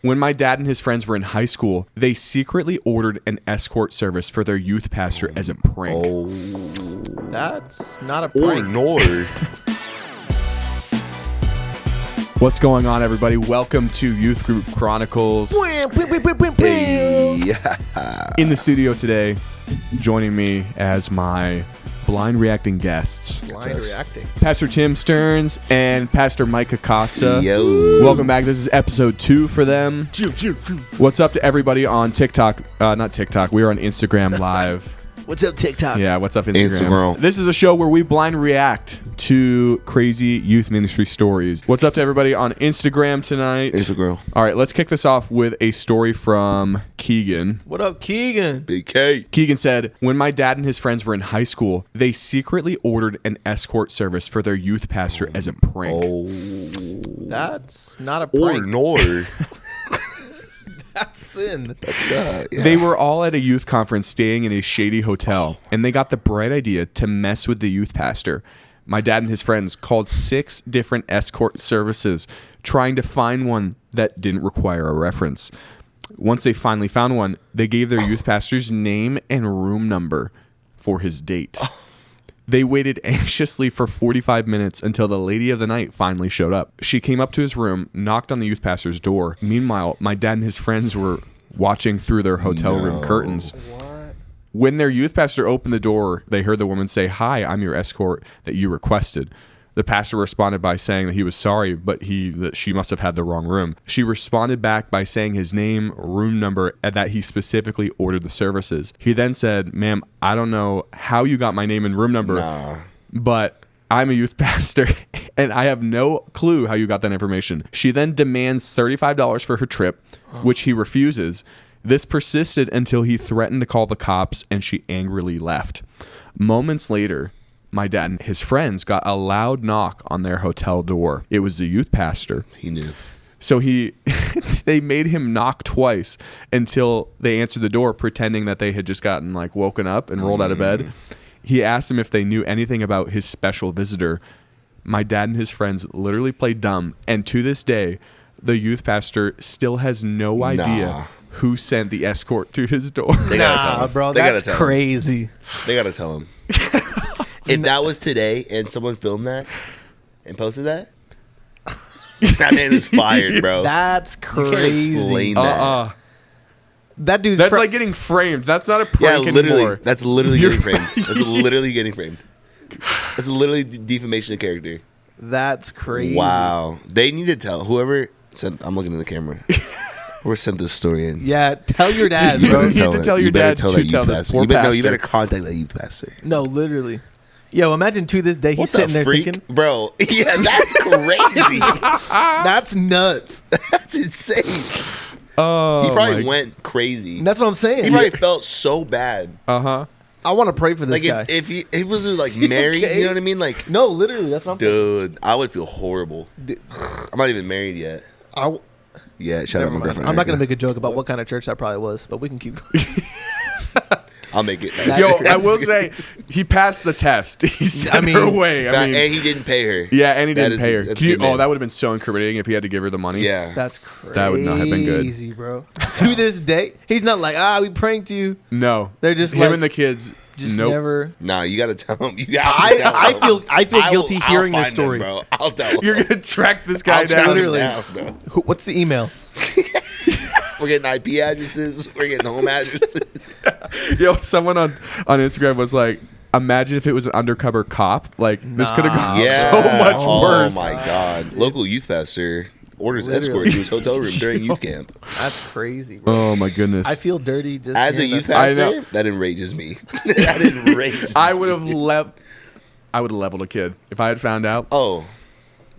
When my dad and his friends were in high school, they secretly ordered an escort service for their youth pastor as a prank. Oh, that's not a prank. no. What's going on, everybody? Welcome to Youth Group Chronicles. Hey. In the studio today, joining me as my blind reacting guests, Pastor Tim Stearns and Pastor Micah Costa. Yo. Welcome back. This is episode 2 for them. What's up to everybody on TikTok? Not TikTok. We are on Instagram Live. What's up, TikTok? Yeah, what's up, Instagram? Instagram. This is a show where we blind react to crazy youth ministry stories. What's up to everybody on Instagram tonight? Instagram. All right, let's kick this off with a story from Keegan. What up, Keegan? Big K. Keegan said, when my dad and his friends were in high school, they secretly ordered an escort service for their youth pastor as a prank. Oh. That's not a prank. No. That's sin. That's, yeah. They were all at a youth conference staying in a shady hotel, and they got the bright idea to mess with the youth pastor. My dad and his friends called 6 different escort services, trying to find one that didn't require a reference. Once they finally found one, they gave their youth pastor's name and room number for his date. They waited anxiously for 45 minutes until the lady of the night finally showed up. She came up to his room, knocked on the youth pastor's door. Meanwhile, my dad and his friends were watching through their hotel room curtains. What? When their youth pastor opened the door, they heard the woman say, "Hi, I'm your escort that you requested." The pastor responded by saying that he was sorry, but that she must have had the wrong room. She responded back by saying his name, room number, and that he specifically ordered the services. He then said, "Ma'am, I don't know how you got my name and room number, but I'm a youth pastor, and I have no clue how you got that information." She then demands $35 for her trip, which he refuses. This persisted until he threatened to call the cops, and she angrily left. Moments later, my dad and his friends got a loud knock on their hotel door. It was the youth pastor. He knew. So they made him knock twice until they answered the door, pretending that they had just gotten woken up and rolled out of bed. He asked them if they knew anything about his special visitor. My dad and his friends literally played dumb, and to this day, the youth pastor still has no idea who sent the escort to his door. They gotta tell him. Bro, They that's gotta tell crazy. him. They gotta tell him. If that was today and someone filmed that and posted that, that man is fired, bro. That's crazy. You can't explain that. That dude's That's like getting framed. That's not a prank literally. anymore. That's literally getting framed. That's literally getting framed. That's literally defamation of character. That's crazy. Wow. They need to tell whoever sent. I'm looking at the camera. Whoever sent this story in. Yeah, tell your dad, You bro. need to tell your dad to tell this poor pastor. No, you better contact that youth pastor. No, literally. Yo, imagine to this day he's What sitting the there freak? thinking, Bro, yeah, that's crazy. that's nuts. That's insane. Oh, He probably went crazy. That's what I'm saying. He probably felt so bad. Uh-huh. I want to pray for this guy. If he was married, okay? you know what I mean? No, literally, that's what I'm dude, I would feel horrible. I'm not even married yet. Yeah, shout out my girlfriend. I'm not going to make a joke about what kind of church that probably was, but we can keep going. I'll make it. Yo, I will say, he passed the test. He sent her away. And he didn't pay her. Yeah, and he didn't pay her. That would have been so incriminating if he had to give her the money. Yeah. That's crazy. That would not have been good. Crazy, bro. To this day, he's not like, we pranked you. No. They're just him and the kids. Just nope. Never. Nah, you got to tell him. I feel guilty hearing this story. Bro. I'll tell him. You're going to track this guy down. Literally. Bro. What's the email? We're getting IP addresses. We're getting home addresses. Yo, someone on Instagram was like, imagine if it was an undercover cop. This could have gone so much worse. Oh, my God. Local youth pastor orders escort to his hotel room during youth camp. That's crazy, bro. Oh, my goodness. I feel dirty just as a youth pastor. That enrages me. That enrages I would have leveled a kid if I had found out. Oh,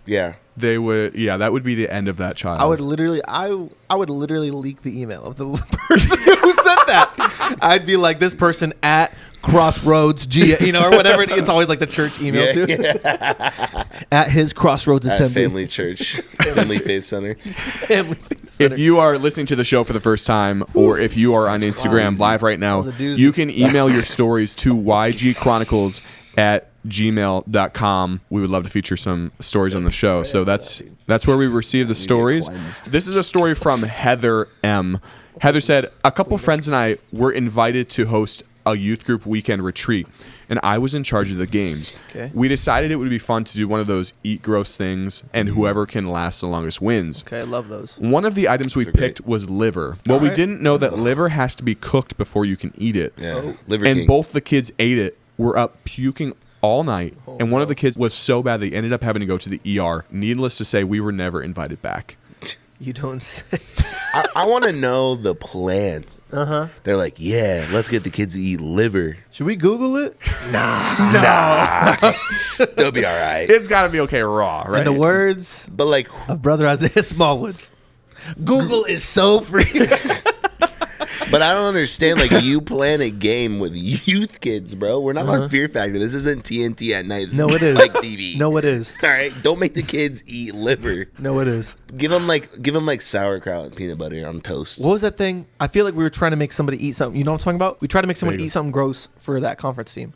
yeah. They would, that would be the end of that child. I would literally leak the email of the person who sent that. I'd be like, this person at Crossroads G, or whatever. It's always like the church email too. Yeah. At his Crossroads Assembly. Family Church, Family Faith Center. Family Faith Center. If you are listening to the show for the first time, or if you are on Instagram live right now, you can email your stories to YG Chronicles @gmail.com. We would love to feature some stories on the show. So that's where we receive the stories. This is a story from Heather M. Heather said, a couple friends and I were invited to host a youth group weekend retreat, and I was in charge of the games. Okay. We decided it would be fun to do one of those eat gross things, and whoever can last the longest wins. Okay, I love those. One of the items we picked was liver. Well, we didn't know that liver has to be cooked before you can eat it. Yeah, liver And king. both the kids ate it, were up puking all night, and one of the kids was so bad they ended up having to go to the ER. Needless to say, we were never invited back. You don't say. I want to know the plan. Uh-huh. They're like, yeah, let's get the kids to eat liver. Should we Google it? Nah. They'll be all right. It's got to be okay raw, right? In the words But like, of Brother Isaiah Smallwoods, Google is so free. but I don't understand. Like, you plan a game with youth kids, bro. We're not on Fear Factor. This isn't TNT at night. This No, it is. Like TV. No, it is. All right, don't make the kids eat liver. No, it is. Give them like sauerkraut and peanut butter on toast. What was that thing? I feel like we were trying to make somebody eat something. You know what I'm talking about? We tried to make somebody Bagel. eat something gross for that conference team.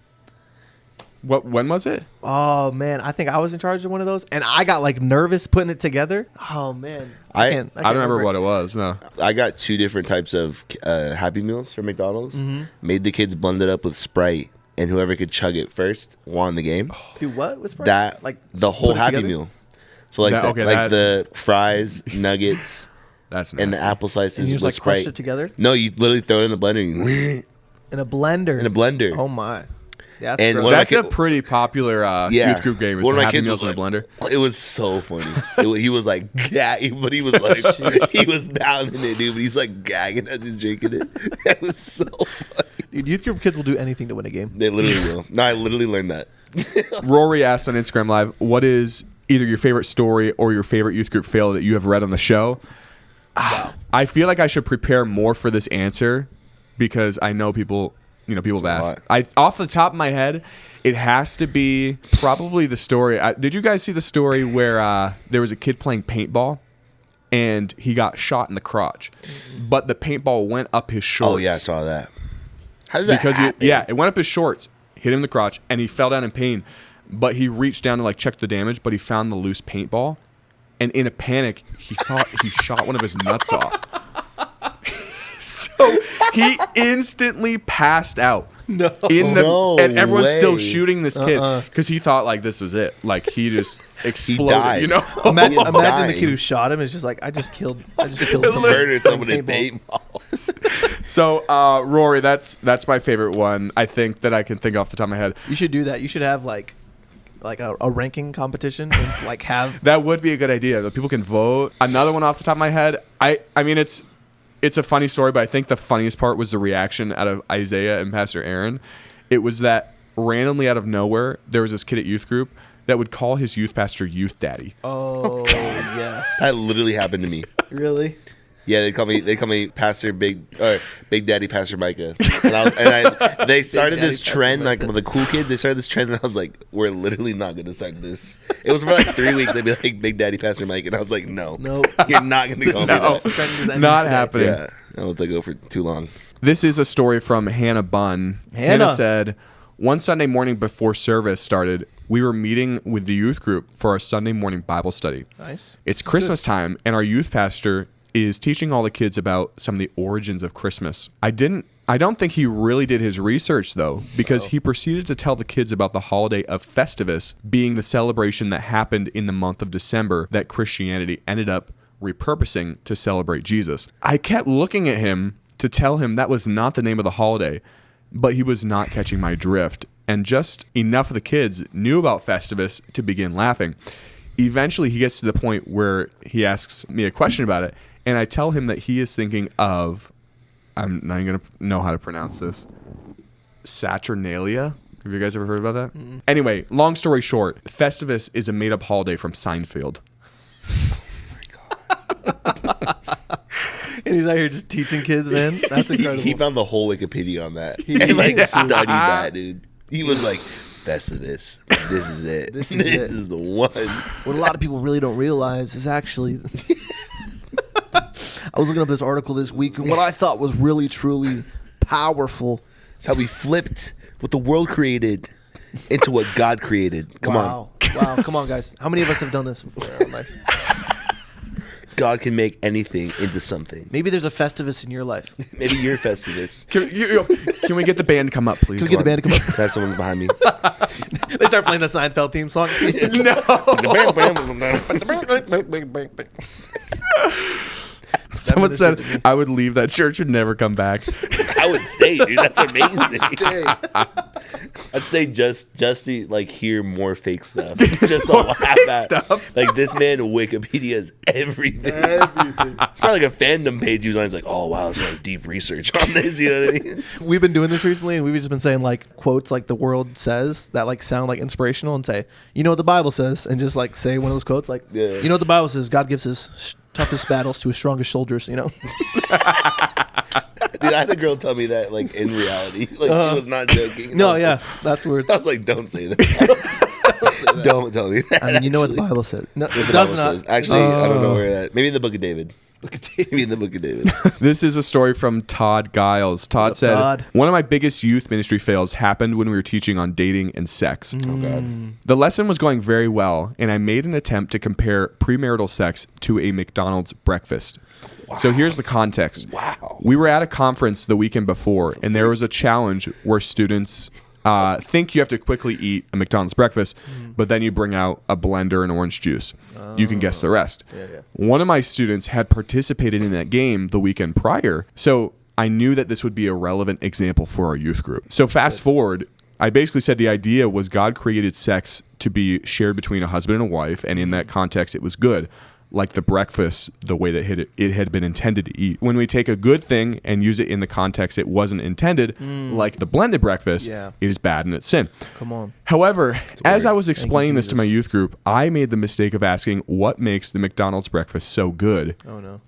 When was it? Oh man, I think I was in charge of one of those, and I got like nervous putting it together. Oh man, I can't I don't remember what it was. No. I got 2 different types of Happy Meals from McDonald's. Mm-hmm. Made the kids blend it up with Sprite, and whoever could chug it first won the game. Do what? What's That like the whole split it Happy together? Meal. So like the fries, nuggets, That's and the nasty. apple slices And you just with like crush Sprite. it together No, you literally throw it in the blender. And in a blender. in a blender. Oh my, yeah, that's And gross. one of my That's a kid- pretty popular Yeah. youth group game. Is One of my Happy kids Meals in was a blender. It was so funny. He was like, but he was like, he was pounding it, dude. But he's like gagging as he's drinking it. It was so funny. Dude, youth group kids will do anything to win a game. They literally will. No, I literally learned that. Rory asked on Instagram Live, what is either your favorite story or your favorite youth group fail that you have read on the show? Wow. I feel like I should prepare more for this answer because I know people have asked. Off the top of my head, it has to be probably the story. Did you guys see the story where there was a kid playing paintball and he got shot in the crotch, but the paintball went up his shorts? Oh yeah, I saw that. How does that Because happen? it went up his shorts, hit him in the crotch, and he fell down in pain. But he reached down to like check the damage, but he found the loose paintball, and in a panic, he thought he shot one of his nuts off. So he instantly passed out. No. And everyone's still way. shooting this kid because he thought like this was it. Like he just exploded. died. You know. Imagine was the dying. kid who shot him is just like, I just killed someone. Murdered somebody in Paintball. paintball. So Rory, that's my favorite one. I think that I can think off the top of my head. You should do that. You should have like a ranking competition and like have That would be a good idea. That people can vote. Another one off the top of my head. I mean it's a funny story, but I think the funniest part was the reaction out of Isaiah and Pastor Aaron. It was that randomly out of nowhere, there was this kid at youth group that would call his youth pastor Youth Daddy. Oh yes. That literally happened to me. Really? Yeah, they call me Pastor Big Daddy Pastor Micah. They started Daddy this Pastor trend, like Micah. with the cool kids. They started this trend, and I was like, "We're literally not going to start this." It was for like 3 weeks. They'd be like, "Big Daddy Pastor Micah," and I was like, "No, Nope. you're not going to call me No, that." not happening. Yeah, I don't think go for too long. This is a story from Hannah Bunn. Hannah said, one Sunday morning before service started, we were meeting with the youth group for our Sunday morning Bible study. Nice. It's Christmas time, and our youth pastor is teaching all the kids about some of the origins of Christmas. I don't think he really did his research, though, because he proceeded to tell the kids about the holiday of Festivus being the celebration that happened in the month of December that Christianity ended up repurposing to celebrate Jesus. I kept looking at him to tell him that was not the name of the holiday, but he was not catching my drift, and just enough of the kids knew about Festivus to begin laughing. Eventually, he gets to the point where he asks me a question about it, and I tell him that he is thinking of, I'm not even going to know how to pronounce this, Saturnalia. Have you guys ever heard about that? Mm-hmm. Anyway, long story short, Festivus is a made-up holiday from Seinfeld. And he's out here just teaching kids, man. That's incredible. He found the whole Wikipedia on that. He He like did. studied that, dude. He was like, Festivus. This is it. This This is it. is the one. What a lot of people really don't realize is actually I was looking up this article this week, and what I thought was really truly powerful. It's how we flipped what the world created. into what God created. Come on. Wow, come on, guys. How many of us have done this before in our lives? God can make anything into something. Maybe there's a Festivus in your life. Maybe you're Festivus. Can we get the band to come up, please? Can we get the band to come up? Can I have someone behind me? They start playing the Seinfeld theme song. Someone said I would leave that church and never come back. I would stay, dude. That's amazing. I'd say just to like hear more fake stuff. Just to laugh at stuff. Like this man Wikipedia's everything. It's probably like a fandom page he was on. He's like, oh wow, there's like deep research on this. You know what I mean? We've been doing this recently, and we've just been saying like quotes like the world says that like sound like inspirational, and say, you know what the Bible says, and just like say one of those quotes like, you know what the Bible says, God gives his toughest battles to his strongest soldiers, you know. Dude, I had a girl tell me that like in reality. Like she was not joking. No, yeah. That's weird. I was like, don't say that. Don't tell me that. I mean, you know what the Bible says. No, What it the does Bible not. says. Actually, I don't know where that. Maybe in the Book of David. Maybe in the Book of David. This is a story from Todd Giles. Todd said, Todd? one of my biggest youth ministry fails happened when we were teaching on dating and sex. Oh, God. The lesson was going very well, and I made an attempt to compare premarital sex to a McDonald's breakfast. Wow. So here's the context. Wow. We were at a conference the weekend before, and there was a challenge where students think you have to quickly eat a McDonald's breakfast, but then you bring out a blender and orange juice. You can guess the rest. Yeah. One of my students had participated in that game the weekend prior, so I knew that this would be a relevant example for our youth group. So fast forward, I basically said the idea was God created sex to be shared between a husband and a wife, and in that context, it was good. Like the breakfast, the way that it had been intended to eat. When we take a good thing and use it in the context it wasn't intended, like the blended breakfast, it is bad and it's sin. Come on. However, as I was explaining this to my youth group, I made the mistake of asking what makes the McDonald's breakfast so good,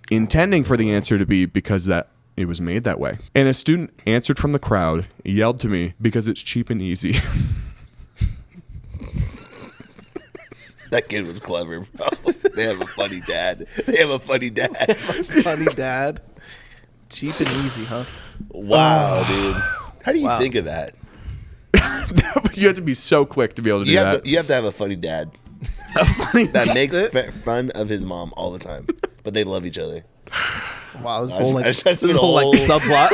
intending for the answer to be because that it was made that way. And a student answered from the crowd, yelled to me, because it's cheap and easy. That kid was clever, bro. They have a funny dad. Funny dad. Cheap and easy, huh? Wow, dude. How do you think of that? You have to be so quick to be able to do that. You have to have a funny dad. That makes fun of his mom all the time. But they love each other. Wow, this whole whole subplot.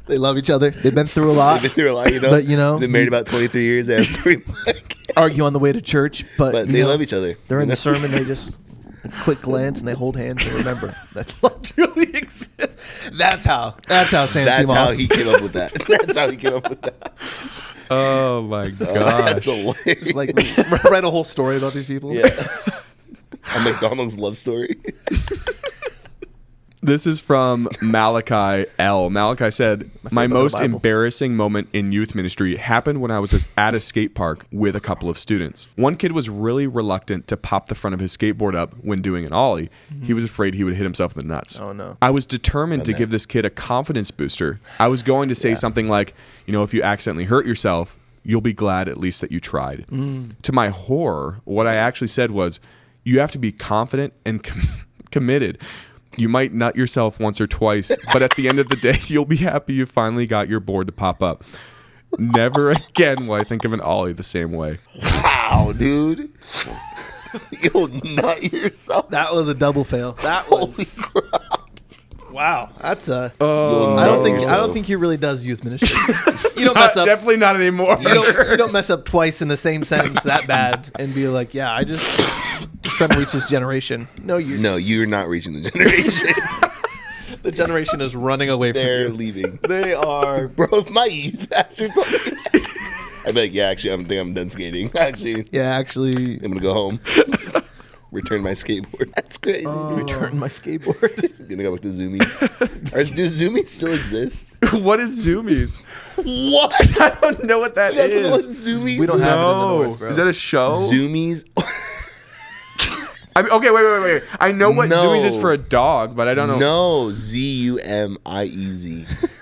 They love each other. They've been through a lot. You know. But, you know. Been married about 23 years. They have 3 argue on the way to church, but they love each other. They're in the sermon. They just quick glance and they hold hands and remember that love truly exists. That's how Sam. That's how he came up with that. That's how he came up with that. Oh my gosh. That's hilarious. Like write a whole story about these people. Yeah. A McDonald's love story. This is from Malachi L. Malachi said, my most embarrassing moment in youth ministry happened when I was at a skate park with a couple of students. One kid was really reluctant to pop the front of his skateboard up when doing an ollie. He was afraid he would hit himself in the nuts. Oh, no. I was determined to give this kid a confidence booster. I was going to say something like, you know, if you accidentally hurt yourself, you'll be glad at least that you tried. To my horror, what I actually said was, you have to be confident and committed. You might nut yourself once or twice, but at the end of the day, you'll be happy you finally got your board to pop up. Never again will I think of an ollie the same way. Wow, dude. You'll nut yourself. That was a double fail. That was. Wow, that's a. I don't think he really does youth ministry. You don't mess up. Definitely not anymore. You don't mess up twice in the same sentence that bad and be like, yeah, I just trying to reach this generation. No, you're not reaching the generation. The generation is running away from you. They're leaving. They are. Bro, if my youth pastor told me, I'd be like, yeah, actually, I think I'm done skating. Actually, I'm gonna go home. Return my skateboard. That's crazy. Return my skateboard. Gonna go with the Zoomies. Do Zoomies still exist? What is Zoomies? What? I don't know what that You know what is. Zoomies? We don't have it in the North, bro. Is that a show? Zoomies. I mean, okay, wait. I know what Zoomies is for a dog, but I don't know. No, Zumiez.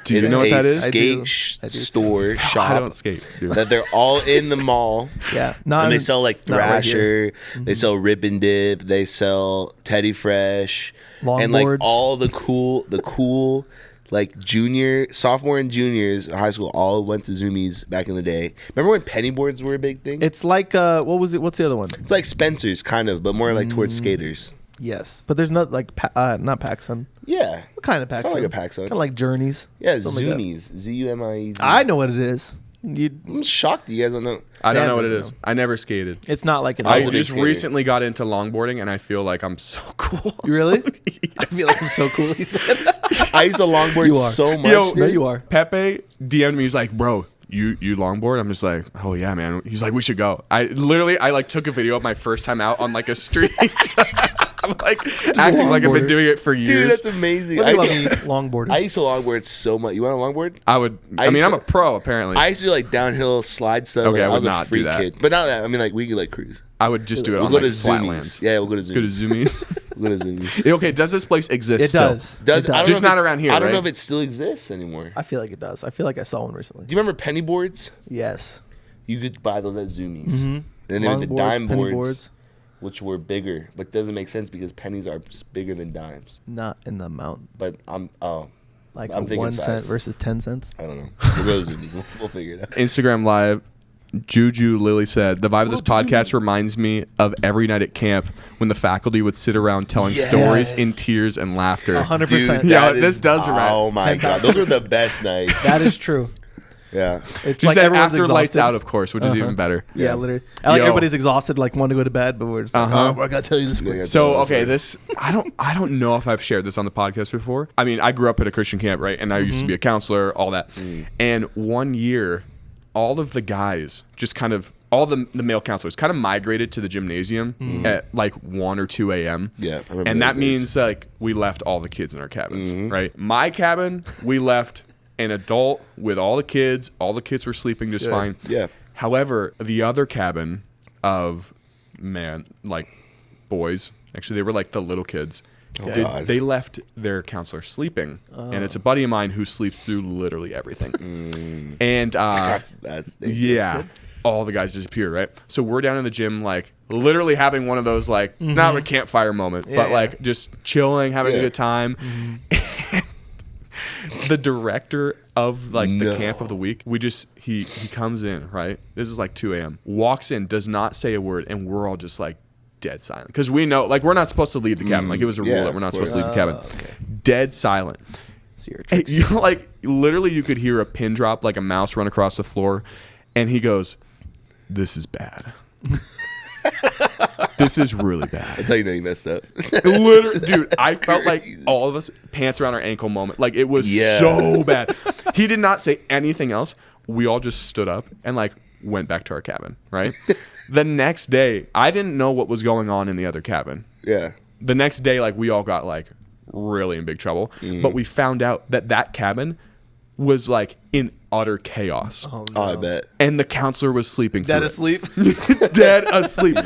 Do you know what that is? Skate store shop. I don't skate. Dude. That they're all in the mall. Yeah, and they sell like Thrasher. Right they sell Rip and Dip. They sell Teddy Fresh, Longboards. and like all the cool like sophomore and juniors in high school all went to Zoomies back in the day. Remember when penny boards were a big thing? It's like what was it? What's the other one? It's like Spencer's kind of, but more like towards skaters. Yes, but there's not like not PacSun. Yeah. What kind of PacSun? Kind of like a PacSun. Kind of like Journeys. Yeah, Something Zoomies. Zumies. I know what it is. I'm shocked that you guys don't know. I don't know what it doesn't is. I never skated. It's not like an. I was a big just skater. recently got into longboarding, and I feel like I'm so cool. You really? I feel like I'm so cool. He said. I used to longboard You are. so much. Yo, dude. No, you are. Pepe DM'd me. He's like, bro, you longboard? I'm just like, oh yeah, man. He's like, we should go. I like took a video of my first time out on like a street. I'm like acting like I've been doing it for years. Dude, that's amazing. Look I at used, me longboarding. I used to longboard so much. You want to longboard? I would. I mean, I'm a pro apparently. I used to do like downhill slide stuff. Okay, like, I would was not a freak do that. kid. But not that. I mean, like we could like cruise. I would just do it We'll on go like to flat Zoomies. land. Yeah, we'll go to Zoomies. Go to Zoomies. We'll go to Zoomies. Okay, does this place exist? It still? does. Does It I don't Just know if not it's- around here, I don't know right? if it still exists anymore. I feel like it does. I feel like I saw one recently. Do you remember penny boards? Yes. You could buy those at Zoomies. Mm-hmm. Then there were the dime penny boards, which were bigger, but doesn't make sense because pennies are bigger than dimes. Not in the amount. But Like I'm thinking 1 size. cent versus 10 cents. I don't know. We'll go to Zoomies. We'll figure it out. Instagram Live, Juju Lily said, the vibe of this podcast reminds me of every night at camp when the faculty would sit around telling Yes. stories in tears and laughter. 100%. Dude, Yeah, that this does remind- Oh my god, those are the best nights. That is true. Yeah. It's She like said everyone's after lights exhausted. out, of course, which is even better. Yeah, Yeah. literally. I like Yo. everybody's exhausted, like want to go to bed, but we're just like, Uh-huh. oh, I gotta tell you this quick. Yeah, So that's okay, right. this I don't know if I've shared this on the podcast before. I mean, I grew up at a Christian camp, right? And I used to be a counselor, all that. And one year, all of the guys just kind of all the male counselors kind of migrated to the gymnasium at like 1 or 2 a.m. Yeah, I remember and that those days. means like we left all the kids in our cabins, right? My cabin, we left an adult with all the kids. All the kids were sleeping just fine. Yeah. However, the other cabin of like boys, actually they were like the little kids. God. They left their counselor sleeping, and it's a buddy of mine who sleeps through literally everything. And That's yeah, all the guys disappeared, right? So we're down in the gym, like literally having one of those like not a campfire moment, but yeah. like just chilling, having a Yeah. good time. The director of like the No. camp of the week, he comes in, right? This is like 2 a.m. Walks in, does not say a word, and we're all just like dead silent because we know like we're not supposed to leave the cabin. Like it was a rule Yeah, that we're not of supposed to leave the cabin. okay. Dead silent. So you're a Hey, trickster. you like literally you could hear a pin drop, like a mouse run across the floor, and he goes, "This is bad. This is really bad." That's how you know you messed up. Literally, dude, I felt like all of us pants around our ankle moment. Like it was Yeah. so bad. He did not say anything else. We all just stood up and like went back to our cabin, right? The next day, I didn't know what was going on in the other cabin. Yeah. The next day, like we all got like really in big trouble. But we found out that cabin was like in utter chaos. Oh, Oh, I no. bet. And the counselor was sleeping Dead through asleep. it. Dead asleep.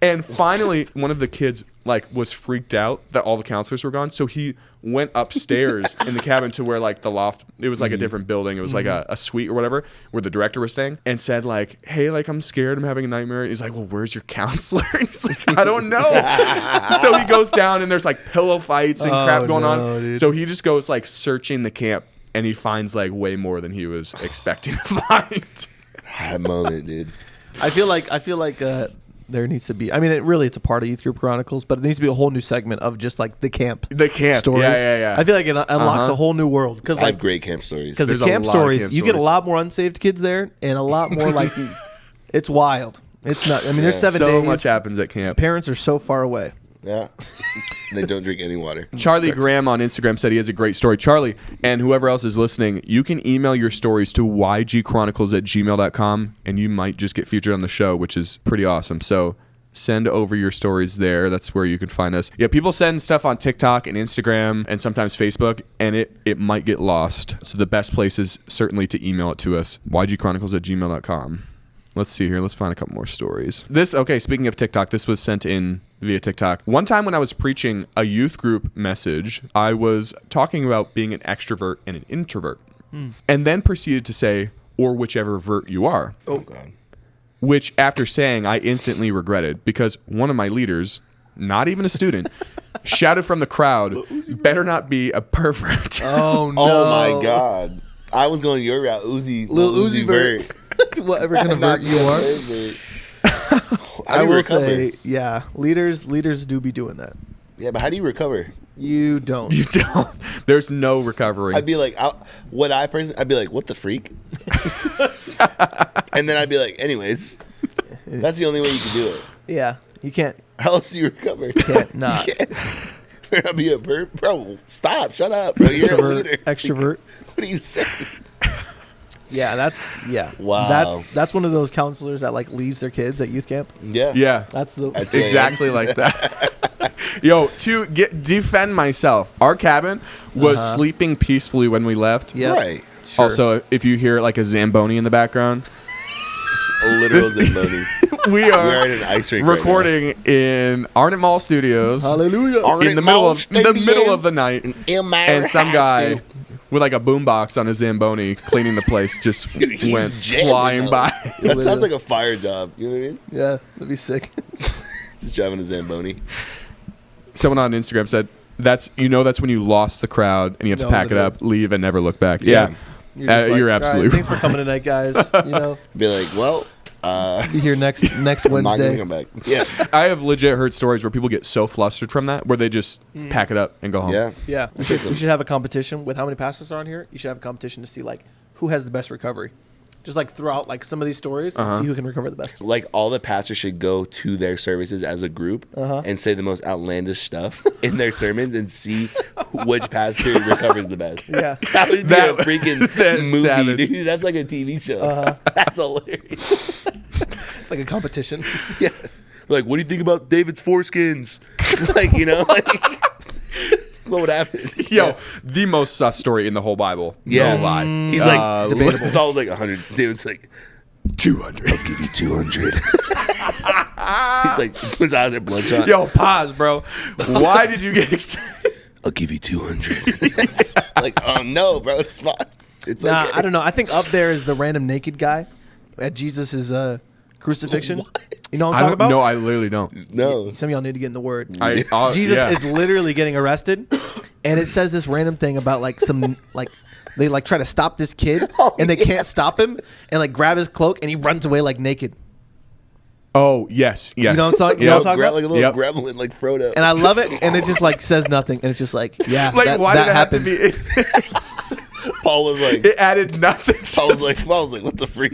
And finally, one of the kids like was freaked out that all the counselors were gone, so he went upstairs in the cabin to where like the loft. It was like a different building. It was like a suite or whatever where the director was staying, and said like, "Hey, like I'm scared. I'm having a nightmare." And he's like, "Well, where's your counselor?" And he's like, "I don't know." So he goes down and there's like pillow fights and crap going on. dude. So he just goes like searching the camp, and he finds like way more than he was expecting to find. That moment, dude. I feel like there needs to be. I mean, it's a part of Youth Group Chronicles, but it needs to be a whole new segment of just like the camp. The camp. stories. Yeah. I feel like it unlocks Uh-huh. a whole new world because I have like great camp stories. because There's the a camp lot of stories camp you get a stories. lot more unsaved kids there and a lot more like it's wild. It's not. I mean, there's Yeah. 7 So days. much happens at camp. Parents are so far away. Yeah. They don't drink any water. Charlie Graham on Instagram said he has a great story. Charlie, and whoever else is listening, you can email your stories to ygchronicles@gmail.com, and you might just get featured on the show, which is pretty awesome. So send over your stories there. That's where you can find us. Yeah, people send stuff on TikTok and Instagram and sometimes Facebook, and it might get lost. So the best place is certainly to email it to us, ygchronicles@gmail.com. Let's see here. Let's find a couple more stories. Speaking of TikTok, this was sent in via TikTok. One time when I was preaching a youth group message, I was talking about being an extrovert and an introvert, and then proceeded to say, or whichever vert you are, Oh, God. which after saying, I instantly regretted because one of my leaders, not even a student, shouted from the crowd, "Better not be a pervert." Oh no! Oh my God! I was going your route, Uzi, Lil Uzi Vert. Whatever kind of vert you are. I will say, yeah, leaders do be doing that. Yeah, but how do you recover? You don't. You don't. There's no recovery. I'd be like, I'd be like, what the freak? And then I'd be like, anyways, that's the only way you can do it. Yeah, you can't. How else do you recover? You can't not. You can't. Better not be a perv. Bro, stop. Shut up, bro. You're a leader. Extrovert. What are you saying? Yeah, Wow. That's one of those counselors that like leaves their kids at youth camp. Yeah. Yeah. That's exactly like that. Yo, to defend myself, our cabin was sleeping peacefully when we left. Yeah. Right. Sure. Also, if you hear like a Zamboni in the background, A literal Zamboni. we are We're at an ice rink recording in Arnott Mall Studios. Hallelujah. In the middle of the night, and some guy with like a boombox on his Zamboni cleaning the place just went flying by. That sounds like a fire job. You know what I mean? Yeah, that'd be sick. Just driving a Zamboni. Someone on Instagram said that's when you lost the crowd and you have to pack it up, leave, and never look back. Yeah. You're absolutely right. Thanks for coming tonight, guys. You know, be like, well, be here next Wednesday. I'm not gonna come back. Yeah, I have legit heard stories where people get so flustered from that where they just pack it up and go home. yeah. We should have a competition with how many pastors are on here. You should have a competition to see like who has the best recovery. Just like throw out like some of these stories and see who can recover the best. Like all the pastors should go to their services as a group and say the most outlandish stuff in their sermons and see which pastor recovers the best. Yeah, that would be a freaking movie, savage. Dude. That's like a TV show. That's hilarious. It's like a competition. Yeah, like what do you think about David's foreskins? Like like. What would happen? Yo, the most sus story in the whole Bible. Yeah. No lie. He's like, Saul's like 100. David's like, 200. I'll give you 200. He's like, his eyes are bloodshot. Yo, pause, bro. Why did you get excited? I'll give you 200. Like, oh no, bro, it's fine. It's okay. I don't know. I think up there is the random naked guy at Jesus' crucifixion. What? You know what I'm talking about? No, I literally don't. No. Some of y'all need to get in the word. Jesus is literally getting arrested, and it says this random thing about like some like they like try to stop this kid, and they can't stop him, and like grab his cloak, and he runs away like naked. Oh yes. You know what I'm talking about? Like a little gremlin, like Frodo. And I love it, and it just like says nothing, and it's just like like why did it have to be? Paul was like, it added nothing. Paul was like, what the freak?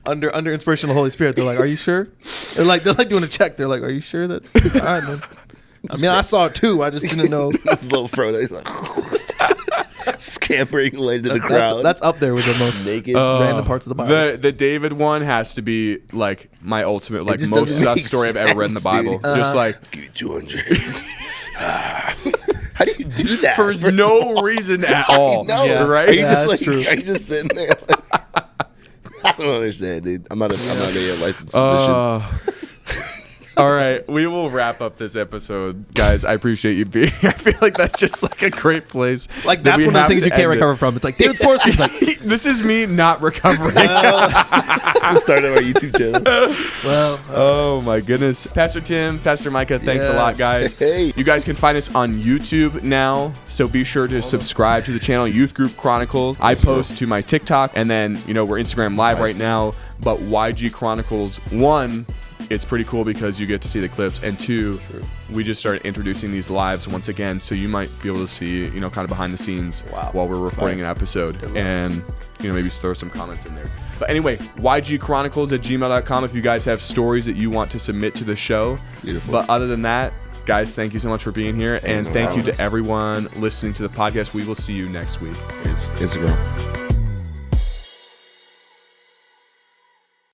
Under inspiration of the Holy Spirit, they're like, "Are you sure?" They're like doing a check. They're like, "Are you sure that?" All right, man. I mean, I saw it too. I just didn't know. This is little Frodo. He's like scampering away to the crowd. That's up there with the most naked random parts of the Bible. The David one has to be like my ultimate, like most sus story I've ever read in the Bible. Just like, give you 200. How do you do that for no reason at all? No, right? Are you just like, true. are you just sitting there? Like, I don't understand, dude. I'm not a licensed physician. All right, we will wrap up this episode, guys. I appreciate you being here. I feel like that's just like a great place. Like that's one of the things you can't recover from. It's like David's Force. Like this is me not recovering. The start of our YouTube channel. Well, oh my goodness, Pastor Tim, Pastor Micah, thanks a lot, guys. Hey. You guys can find us on YouTube now, so be sure to subscribe to the channel Youth Group Chronicles. I post to my TikTok, and then we're Instagram Live right now. But YG Chronicles 1. It's pretty cool because you get to see the clips, and 2, we just started introducing these lives once again, so you might be able to see, kind of behind the scenes while we're recording an episode, and maybe throw some comments in there. But anyway, ygchronicles@gmail.com if you guys have stories that you want to submit to the show. Beautiful. But other than that, guys, thank you so much for being here, and thank you to everyone listening to the podcast. We will see you next week. It's a girl.